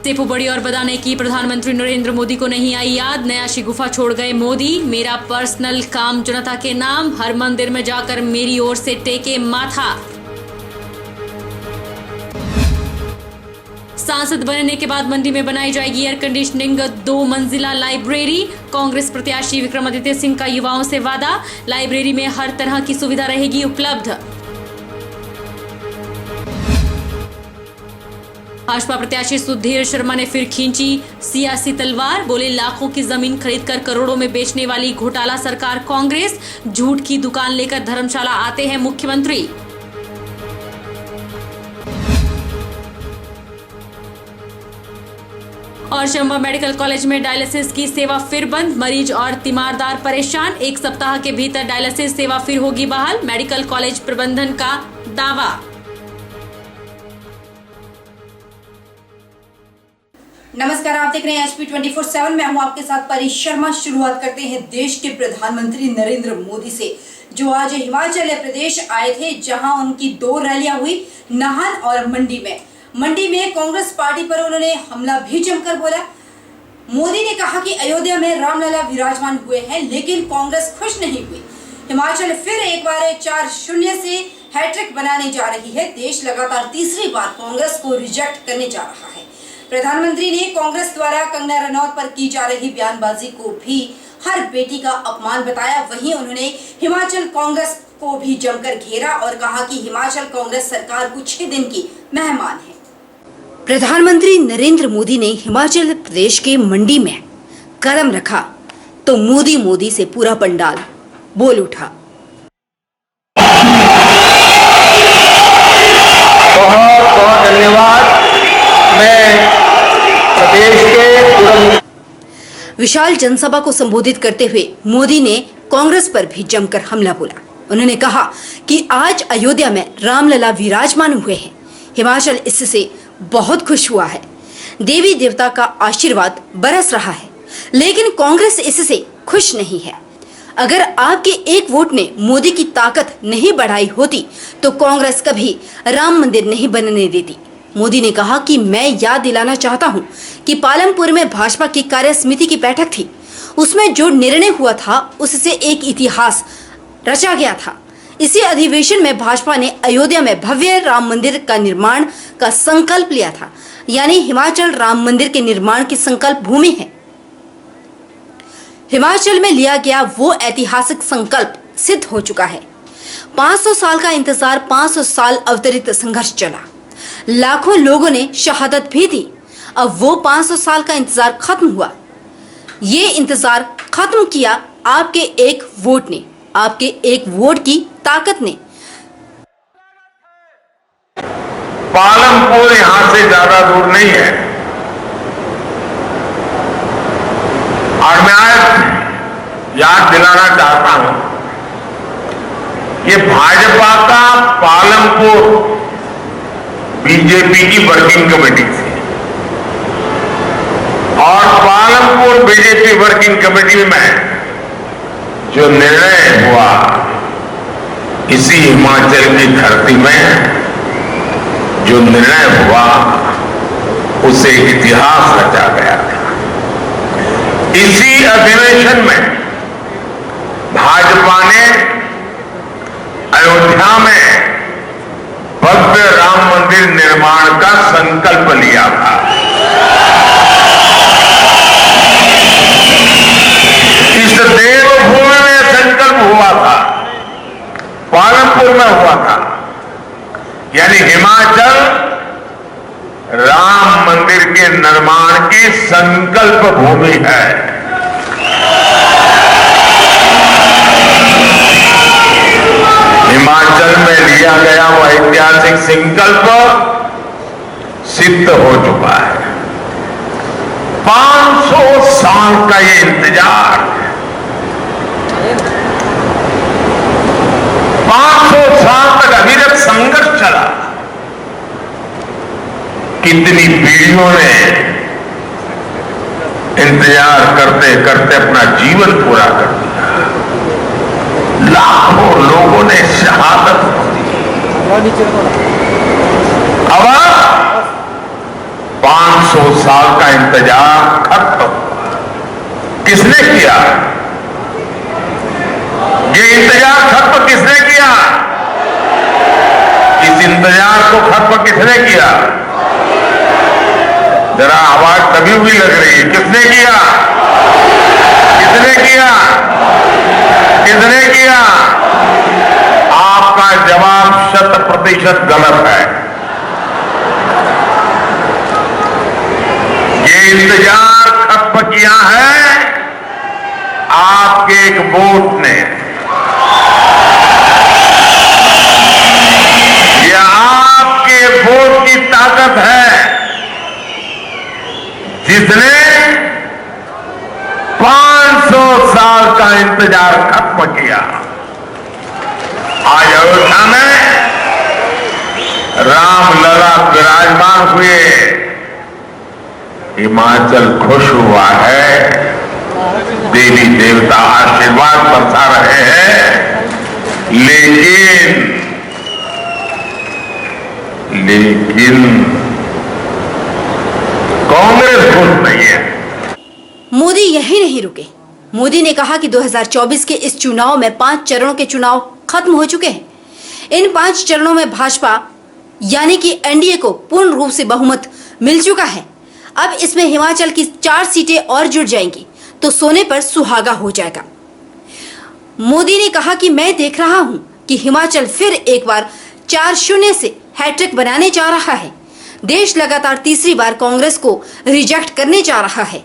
सेपू बड़ी और बदाने की प्रधानमंत्री नरेंद्र मोदी को नहीं आई याद, नया शिगुफा छोड़ गए मोदी। मेरा पर्सनल काम जनता के नाम, हर मंदिर में जाकर मेरी ओर से टेके माथा। सांसद बनने के बाद मंडी में बनाई जाएगी एयर कंडीशनिंग 2 मंजिला लाइब्रेरी। कांग्रेस प्रत्याशी विक्रमादित्य सिंह का युवाओं से वादा, लाइब्रेरी में हर तरह की सुविधा रहेगी उपलब्ध। भाजपा प्रत्याशी सुधीर शर्मा ने फिर खींची सियासी तलवार, बोले लाखों की जमीन खरीदकर करोड़ों में बेचने वाली घोटाला सरकार कांग्रेस, झूठ की दुकान लेकर धर्मशाला आते हैं मुख्यमंत्री। और चंबा मेडिकल कॉलेज में डायलिसिस की सेवा फिर बंद, मरीज और तीमारदार परेशान। 1 सप्ताह के भीतर डायलिसिस सेवा फिर होगी बहाल, मेडिकल कॉलेज प्रबंधन का दावा। नमस्कार, आप देख रहे हैं HP 24/7। मैं हूं आपके साथ परी शर्मा। शुरुआत करते हैं देश के प्रधानमंत्री नरेंद्र मोदी से, जो आज हिमाचल प्रदेश आए थे, जहां उनकी 2 रैलियां हुई, नाहन और मंडी में। मंडी में कांग्रेस पार्टी पर उन्होंने हमला भी जमकर बोला। मोदी ने कहा कि अयोध्या में रामलला विराजमान हुए हैं, लेकिन कांग्रेस खुश नहीं हुई। हिमाचल फिर एक बार 4-0 से हैट्रिक बनाने जा रही है। देश लगातार तीसरी बार कांग्रेस को रिजेक्ट करने जा रहा है। प्रधानमंत्री ने कांग्रेस द्वारा कंगना रनौत पर की जा रही बयानबाजी को भी हर बेटी का अपमान बताया। वहीं उन्होंने हिमाचल कांग्रेस को भी जमकर घेरा और कहा कि हिमाचल कांग्रेस सरकार कुछ ही दिन की मेहमान है। प्रधानमंत्री नरेंद्र मोदी ने हिमाचल प्रदेश के मंडी में कदम रखा तो मोदी से पूरा पंडाल बोल उठा। बहुत बहुत धन्यवाद। मैं प्रदेश के विशाल जनसभा को संबोधित करते हुए मोदी ने कांग्रेस पर भी जमकर हमला बोला। उन्होंने कहा कि आज अयोध्या में रामलला विराजमान हुए हैं, हिमाचल इससे बहुत खुश हुआ है, देवी देवता का आशीर्वाद बरस रहा है, लेकिन कांग्रेस इससे खुश नहीं है। अगर आपके एक वोट ने मोदी की ताकत नहीं बढ़ाई होती तो कांग्रेस कभी राम मंदिर नहीं बनने देती। मोदी ने कहा कि मैं याद दिलाना चाहता हूं कि पालमपुर में भाजपा की कार्य समिति की बैठक थी, उसमें जो निर्णय हुआ था उससे एक इतिहास रचा गया था। इसी अधिवेशन में भाजपा ने अयोध्या में भव्य राम मंदिर का निर्माण का संकल्प लिया था, यानी हिमाचल राम मंदिर के निर्माण की संकल्प भूमि है। हिमाचल में लिया गया वो ऐतिहासिक संकल्प सिद्ध हो चुका है। 500 साल का इंतजार, 500 साल अवतरित संघर्ष चला, लाखों लोगों ने शहादत भी दी। अब वो 500 साल का इंतजार खत्म हुआ। ये इंतजार खत्म किया आपके एक वोट ने, आपके एक वोट की ताकत ने। पालमपुर यहां से ज्यादा दूर नहीं है और मैं आज याद दिलाना चाहता हूं कि भाजपा का पालमपुर बीजेपी की वर्किंग कमेटी थी और पालमपुर बीजेपी वर्किंग कमेटी में जो निर्णय हुआ, इसी हिमाचल की धरती में जो निर्णय हुआ उसे इतिहास रचा गया था। इसी अधिवेशन में भाजपा ने अयोध्या में भव्य राम मंदिर निर्माण का संकल्प लिया था। इस देवभूमि में संकल्प हुआ था, पालमपुर में हुआ था, यानी हिमाचल राम मंदिर के निर्माण की संकल्प भूमि है। हिमाचल में लिया गया वो ऐतिहासिक संकल्प सिद्ध हो चुका है। 500 साल का ये इंतजार, 500 साल तक अविरत संघर्ष चला। कितनी पीढ़ियों ने इंतजार करते करते अपना जीवन पूरा कर दिया, लाखों लोगों ने शहादत दी। अब 500 साल का इंतजार खत्म। किसने किया? ये इंतजार खत्म किसने किया? इस इंतजार को खत्म किसने किया? जरा आवाज दबी हुई लग रही है। किसने किया? किसने किया? किसने किया? आपका जवाब 100% गलत है। ये इंतजार खत्म किया है आपके एक वोट ने। ये आपके वोट की ताकत है जिसने 500 साल का इंतजार खत्म किया। आज अयोध्या में रामलला विराजमान हुए, हिमाचल खुश हुआ है, देवी देवता आशीर्वाद बरसा रहे हैं, लेकिन कांग्रेस खुश नहीं है। मोदी यही नहीं रुके। मोदी ने कहा कि 2024 के इस चुनाव में 5 चरणों के चुनाव खत्म हो चुके हैं। इन 5 चरणों में भाजपा यानी कि एनडीए को पूर्ण रूप से बहुमत मिल चुका है। अब इसमें हिमाचल की 4 सीटें और जुड़ जाएंगी तो सोने पर सुहागा हो जाएगा। मोदी ने कहा कि मैं देख रहा हूं कि हिमाचल फिर एक बार 4-0 से हैट्रिक बनाने जा रहा है। देश लगातार तीसरी बार कांग्रेस को रिजेक्ट करने जा रहा है।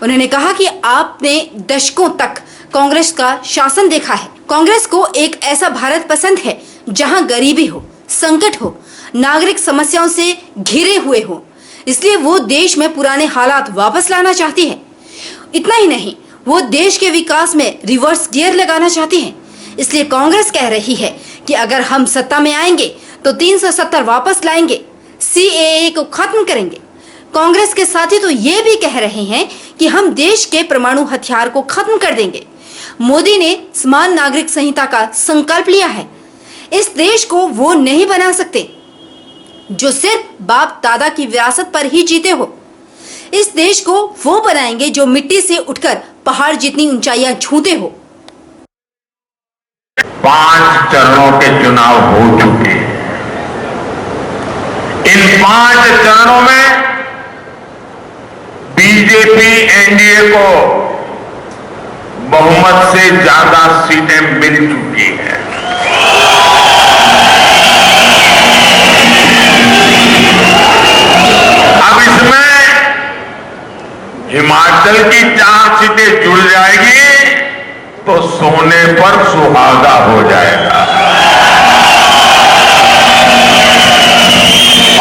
उन्होंने कहा कि आपने दशकों तक कांग्रेस का शासन देखा है। कांग्रेस को एक ऐसा भारत पसंद है जहां गरीबी हो, संकट हो, नागरिक समस्याओं से घिरे हुए हो। इसलिए वो देश में पुराने हालात वापस लाना चाहती है। इतना ही नहीं, वो देश के विकास में रिवर्स गियर लगाना चाहती है। इसलिए कांग्रेस कह रही है कि अगर हम सत्ता में आएंगे तो 370 वापस लाएंगे, सीएए को खत्म करेंगे। कांग्रेस के साथी तो ये भी कह रहे हैं कि हम देश के परमाणु हथियार को खत्म कर देंगे। मोदी ने समान नागरिक संहिता का संकल्प लिया है। इस देश को वो नहीं बना सकते जो सिर्फ बाप दादा की विरासत पर ही जीते हो। इस देश को वो बनाएंगे जो मिट्टी से उठकर पहाड़ जितनी ऊंचाइयां छूते हो। 5 चरणों के चुनाव हो चुके हैं। इन 5 चरणों में बीजेपी एनडीए को बहुमत से ज्यादा सीटें मिल चुकी हैं। अब इसमें हिमाचल की 4 सीटें जुड़ जाएगी तो सोने पर सुहागा हो जाएगा।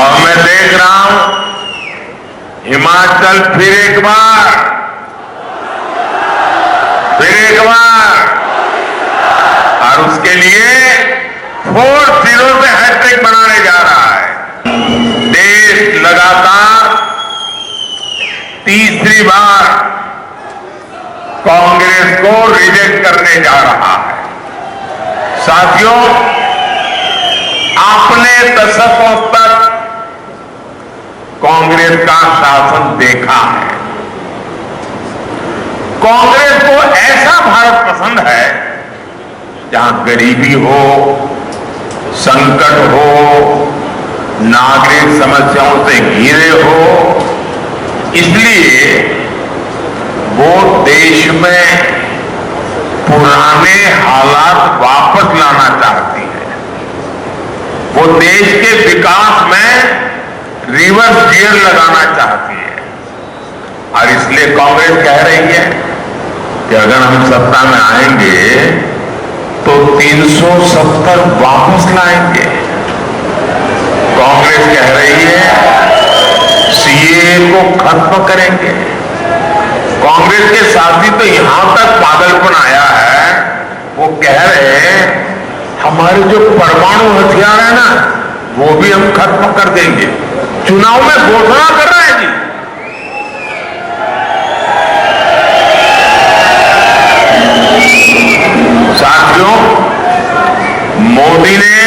और मैं देख रहा हूं हिमाचल फिर एक बार और उसके लिए 4-0 से हैट्रिक बनाने जा रहा है। देश लगातार तीसरी बार कांग्रेस को रिजेक्ट करने जा रहा है। साथियों, आपने दशकों तक कांग्रेस का शासन देखा है। कांग्रेस को ऐसा भारत पसंद है जहां गरीबी हो, संकट हो, नागरिक समस्याओं से घिरे हो। इसलिए वो देश में पुराने हालात वापस लाना चाहती है। वो देश के विकास में रिवर्स गियर लगाना चाहती है। और इसलिए कांग्रेस कह रही है कि अगर हम सत्ता में आएंगे तो 370 वापस लाएंगे। कांग्रेस कह रही है सीए को खत्म करेंगे। कांग्रेस के साथी तो यहां तक पागलपन आया है, वो कह रहे हैं हमारे जो परमाणु हथियार है ना वो भी हम खत्म कर देंगे। चुनाव में घोषणा कर रहे हैं जी। साथियों, मोदी ने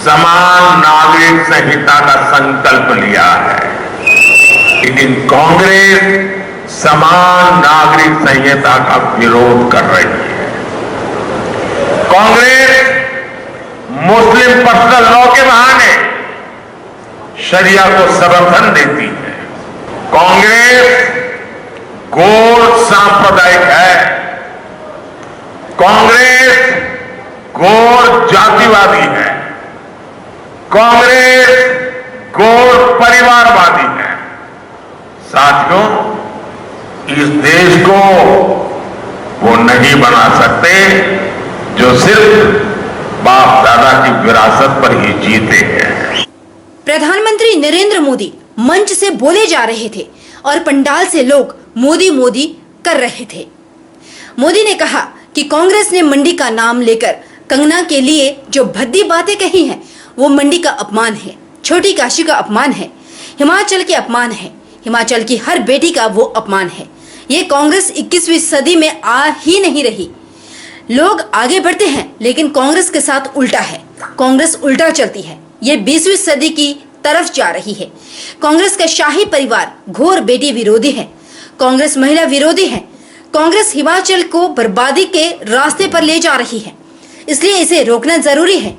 समान नागरिक संहिता का संकल्प लिया है, लेकिन कांग्रेस समान नागरिक संहिता का विरोध कर रही है। कांग्रेस मुस्लिम पर्सनल लॉ के बहाने शरिया को समर्थन देती है। कांग्रेस गौर सांप्रदायिक है। कांग्रेस गौर जातिवादी है। कांग्रेस गौर परिवारवादी है। साथियों, इस देश को वो नहीं बना सकते जो सिर्फ बाप दादा की विरासत पर ही जीते हैं। प्रधानमंत्री नरेंद्र मोदी मंच से बोले जा रहे थे और पंडाल से लोग मोदी मोदी कर रहे थे। मोदी ने कहा कि कांग्रेस ने मंडी का नाम लेकर कंगना के लिए जो भद्दी बातें कही हैं, वो मंडी का अपमान है, छोटी काशी का अपमान है, हिमाचल के अपमान है, हिमाचल की हर बेटी का वो अपमान है। ये कांग्रेस 21वीं सदी में आ ही नहीं रही। लोग आगे बढ़ते हैं लेकिन कांग्रेस के साथ उल्टा है। कांग्रेस उल्टा चलती है। ये 20वीं सदी की तरफ जा रही है। कांग्रेस का शाही परिवार घोर बेटी विरोधी है। कांग्रेस महिला विरोधी है। कांग्रेस हिमाचल को बर्बादी के रास्ते पर ले जा रही है, इसलिए इसे रोकना जरूरी है।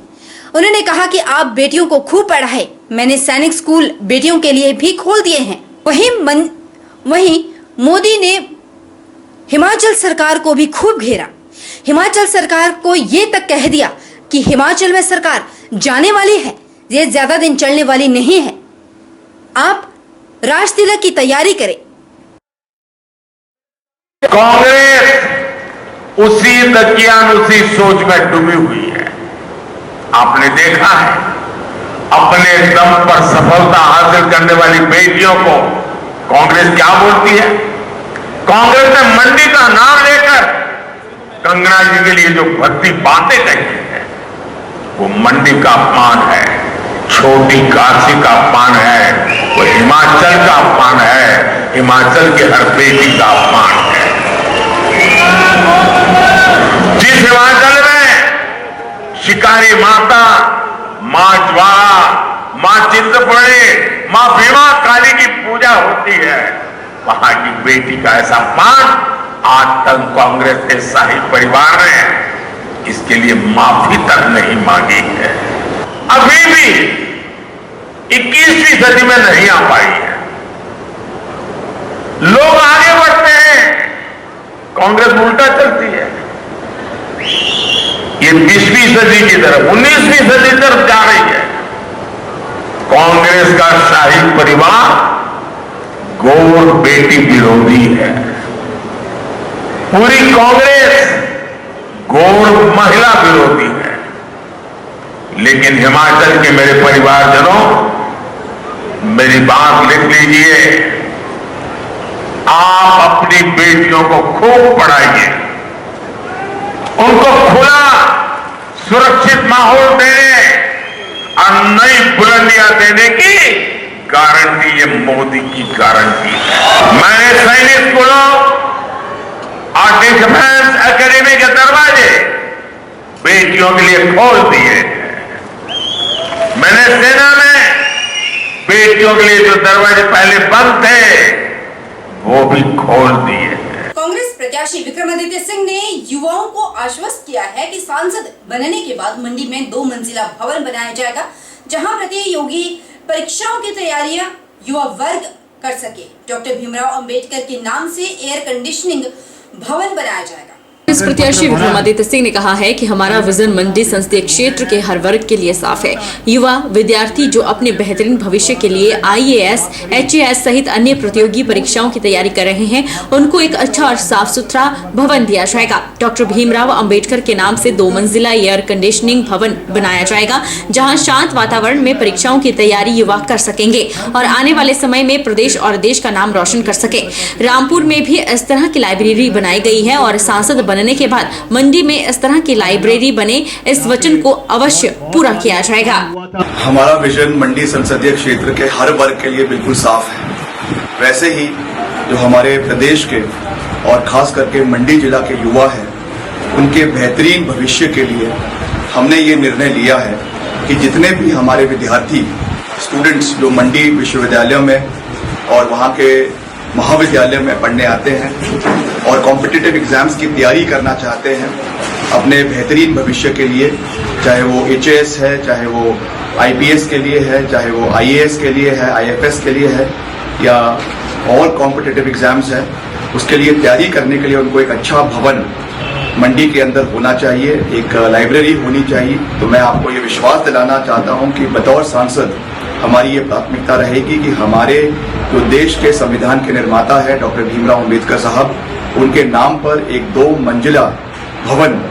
उन्होंने कहा कि आप बेटियों को खूब पढ़ाए। मैंने सैनिक स्कूल बेटियों के लिए भी खोल दिए हैं। वहीं मोदी ने हिमाचल सरकार को भी खूब घेरा। हिमाचल सरकार को ये तक कह दिया कि हिमाचल में सरकार जाने वाली है, ये ज्यादा दिन चलने वाली नहीं है। आप राज तिलक की तैयारी करें। कांग्रेस उसी दकियानुसी सोच में डूबी हुई है। आपने देखा है, अपने दम पर सफलता हासिल करने वाली बेटियों को कांग्रेस क्या बोलती है। कांग्रेस ने मंडी का नाम लेकर कंगना जी के लिए जो भद्दी बातें कही है, वो मंडी का अपमान है, छोटी काशी का अपमान है, वो हिमाचल का अपमान है, हिमाचल की हर बेटी का अपमान है। जिस हिमाचल में शिकारी माता, मां ज्वाला, मां चिंतपूर्णी, मां भीमा काली की पूजा होती है, वहां की बेटी का ऐसा अपमान आज तक कांग्रेस के शाही परिवार ने इसके लिए माफी तक नहीं मांगी है। अभी भी 21वीं सदी में नहीं आ पाई है। लोग आगे बढ़ते हैं, कांग्रेस उल्टा चलती है। ये 20वीं सदी की तरफ, 19वीं सदी की तरफ जा रही है। कांग्रेस का शाही परिवार गौर बेटी विरोधी है। पूरी कांग्रेस गौर महिला विरोधी है। लेकिन हिमाचल के मेरे परिवारजनों, मेरी बात लिख लीजिए। आप अपनी बेटियों को खूब पढ़ाइए, उनको खुला सुरक्षित माहौल देने और नई बुलंदियां देने की गारंटी ये मोदी की गारंटी है। मैंने सैनिक स्कूलों और डिफेंस एकेडमी के दरवाजे बेटियों के लिए खोल दिए। मैंने सेना में बेटियों के लिए जो दरवाजे पहले बंद थे, वो भी खोल दिए। कांग्रेस प्रत्याशी विक्रमादित्य सिंह ने युवाओं को आश्वस्त किया है कि सांसद बनने के बाद मंडी में 2 मंजिला भवन बनाया जाएगा, जहां प्रतियोगी परीक्षाओं की तैयारियां युवा वर्ग कर सके। डॉक्टर भीमराव अंबेडकर के नाम से एयर कंडीशनिंग भवन बनाया जाएगा। कांग्रेस प्रत्याशी विक्रमादित्य सिंह ने कहा है कि हमारा विजन मंडी संसदीय क्षेत्र के हर वर्ग के लिए साफ है। युवा विद्यार्थी जो अपने बेहतरीन भविष्य के लिए IAS, HAS सहित अन्य प्रतियोगी परीक्षाओं की तैयारी कर रहे हैं, उनको एक अच्छा और साफ सुथरा भवन दिया जाएगा। डॉक्टर भीमराव अंबेडकर के नाम से 2 मंजिला एयर कंडीशनिंग भवन बनाया जाएगा, जहाँ शांत वातावरण में परीक्षाओं की तैयारी युवा कर सकेंगे और आने वाले समय में प्रदेश और देश का नाम रोशन कर सके। रामपुर में भी इस तरह की लाइब्रेरी बनाई गई है और सांसद बनने के बाद मंडी में इस तरह की लाइब्रेरी बने, इस वचन को अवश्य पूरा किया जाएगा। हमारा विजन मंडी संसदीय क्षेत्र के हर वर्ग के लिए बिल्कुल साफ है। वैसे ही जो हमारे प्रदेश के और खास करके मंडी जिला के युवा हैं, उनके बेहतरीन भविष्य के लिए हमने ये निर्णय लिया है कि जितने भी हमारे विद्यार्थी स्टूडेंट्स जो मंडी विश्वविद्यालय में और वहाँ के महाविद्यालय में पढ़ने आते हैं और कॉम्पिटिटिव एग्जाम्स की तैयारी करना चाहते हैं अपने बेहतरीन भविष्य के लिए, चाहे वो HAS है, चाहे वो IPS के लिए है, चाहे वो IAS के लिए है, IFS के लिए है या और कॉम्पिटिटिव एग्जाम्स है, उसके लिए तैयारी करने के लिए उनको एक अच्छा भवन मंडी के अंदर होना चाहिए, एक लाइब्रेरी होनी चाहिए। तो मैं आपको ये विश्वास दिलाना चाहता हूँ कि बतौर सांसद हमारी ये प्राथमिकता रहेगी कि हमारे जो देश के संविधान के निर्माता है डॉक्टर भीमराव अम्बेडकर साहब, उनके नाम पर एक 2 मंजिला भवन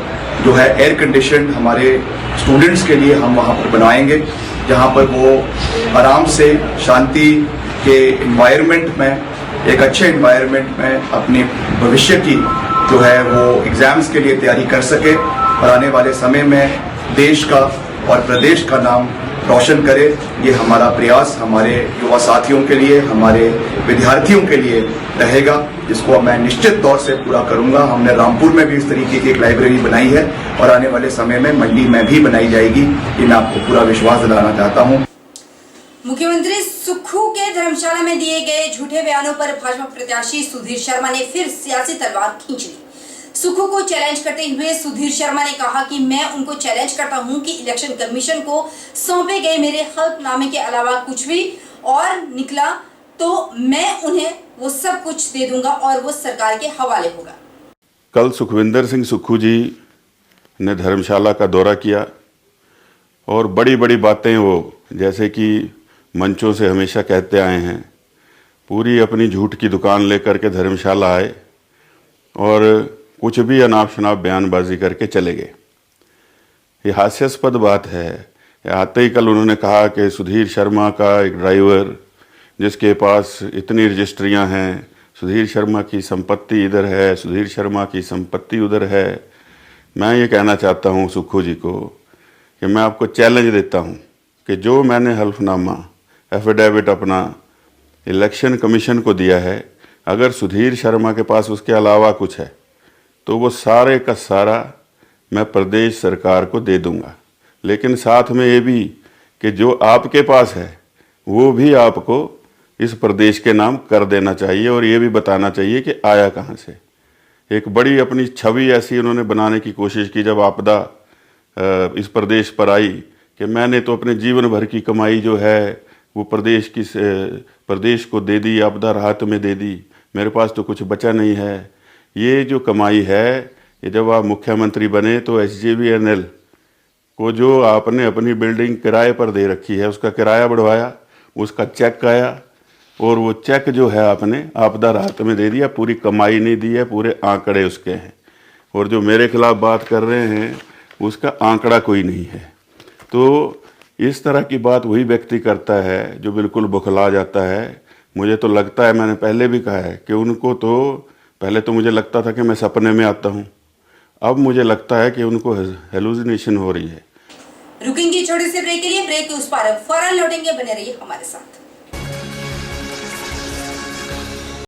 जो है एयर कंडीशन हमारे स्टूडेंट्स के लिए हम वहाँ पर बनाएंगे, जहाँ पर वो आराम से शांति के इन्वायरमेंट में, एक अच्छे इन्वायरमेंट में अपने भविष्य की जो है वो एग्जाम्स के लिए तैयारी कर सके और आने वाले समय में देश का और प्रदेश का नाम रोशन करे। ये हमारा प्रयास हमारे युवा साथियों के लिए, हमारे विद्यार्थियों के लिए रहेगा, जिसको मैं निश्चित तौर से पूरा करूंगा। हमने रामपुर में भी इस तरीके की एक लाइब्रेरी बनाई है और आने वाले समय में मंडी में भी बनाई जाएगी। ये मैं आपको पूरा विश्वास दिलाना चाहता हूँ। मुख्यमंत्री सुक्खू के धर्मशाला में दिए गए झूठे बयानों पर भाजपा प्रत्याशी सुधीर शर्मा ने फिर सियासी तलवार खींच ली। सुक्खू को चैलेंज करते हुए सुधीर शर्मा ने कहा कि मैं उनको चैलेंज करता हूं कि इलेक्शन कमीशन को सौंपे गए मेरे हल्फनामे के अलावा कुछ भी और निकला तो मैं उन्हें वो सब कुछ दे दूंगा और वो सरकार के हवाले होगा। कल सुखविंदर सिंह सुक्खू जी ने धर्मशाला का दौरा किया और बड़ी बड़ी बातें वो जैसे कि मंचों से हमेशा कहते आए हैं, पूरी अपनी झूठ की दुकान लेकर के धर्मशाला आए और कुछ भी अनाप शनाप बयानबाजी करके चले गए। ये हास्यास्पद बात है। आते ही कल उन्होंने कहा कि सुधीर शर्मा का एक ड्राइवर जिसके पास इतनी रजिस्ट्रियां हैं, सुधीर शर्मा की संपत्ति इधर है, सुधीर शर्मा की संपत्ति उधर है। मैं ये कहना चाहता हूँ सुक्खू जी को कि मैं आपको चैलेंज देता हूँ कि जो मैंने हल्फनामा एफिडेविट अपना इलेक्शन कमीशन को दिया है, अगर सुधीर शर्मा के पास उसके अलावा कुछ है तो वो सारे का सारा मैं प्रदेश सरकार को दे दूंगा। लेकिन साथ में ये भी कि जो आपके पास है वो भी आपको इस प्रदेश के नाम कर देना चाहिए और ये भी बताना चाहिए कि आया कहाँ से। एक बड़ी अपनी छवि ऐसी उन्होंने बनाने की कोशिश की जब आपदा इस प्रदेश पर आई कि मैंने तो अपने जीवन भर की कमाई जो है वो प्रदेश को दे दी, आपदा राहत में दे दी, मेरे पास तो कुछ बचा नहीं है। ये जो कमाई है ये जब आप मुख्यमंत्री बने तो SJVNL को जो आपने अपनी बिल्डिंग किराए पर दे रखी है उसका किराया बढ़वाया, उसका चेक आया और वो चेक जो है आपने आपदा राहत में दे दिया, पूरी कमाई नहीं दी है, पूरे आंकड़े उसके हैं। और जो मेरे खिलाफ बात कर रहे हैं उसका आंकड़ा कोई नहीं है। तो इस तरह की बात वही व्यक्ति करता है जो बिल्कुल बुखला जाता है। मुझे तो लगता है, मैंने पहले भी कहा है कि उनको तो पहले तो मुझे लगता था कि मैं सपने में आता हूँ, अब मुझे लगता है कि उनको हेलुसिनेशन हो रही है। रुकेंगे छोटे से ब्रेक के लिए, ब्रेक के उस पार फौरन लौटेंगे, बने रहिए हमारे साथ।